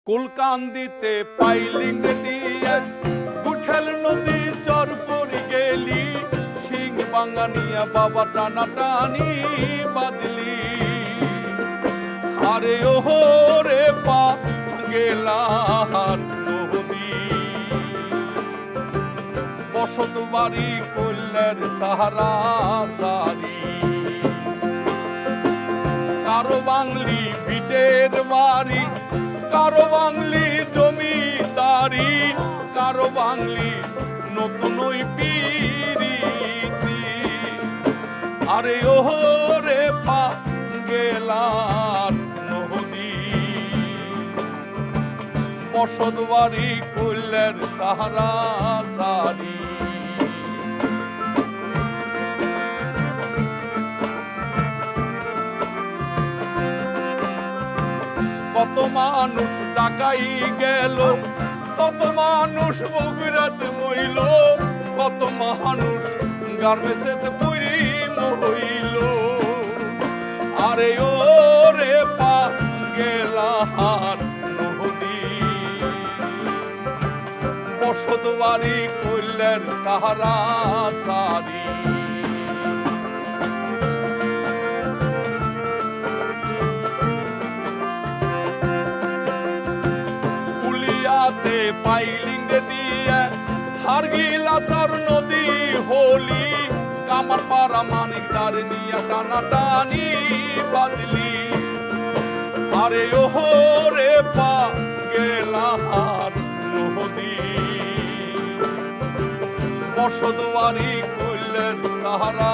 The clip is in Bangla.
কুলকান্দিতে পাইলিং দিয়ে গুঠেল নদী চর পরি গেলি সিং বাঙ্গানিয়া বাবা টানা টানি বাজলি আরে ওহো রে পা গেলার নদী বসত বাড়ি কল্যার সাহারা সারি কারো বাংলি ভিটের বাড়ি কারো বাংলি জমিদারি কারো বাংলি নতুন পিরিতি আরে ওহো রে পা গেলার নদী বসত বাড়ি কল্যার সাহারা সারি কত মানুষ টাকাই গেল কত মানুষ বগুড়াত মইল কত মানুষ গার্মেন্টসে পুরি মইল আরে ও রে পা গেলার নদী বসত বাড়ি কল্যার সাহারা সারি পাইলিং দিয়ে হারগিলাসার নদী হোলি কামার পাড়া মানিকদার নিয়া টানা টানি বাজলি আরে ওহো রে পা গেলার নদী বসত বাড়ি কল্যার সাহারা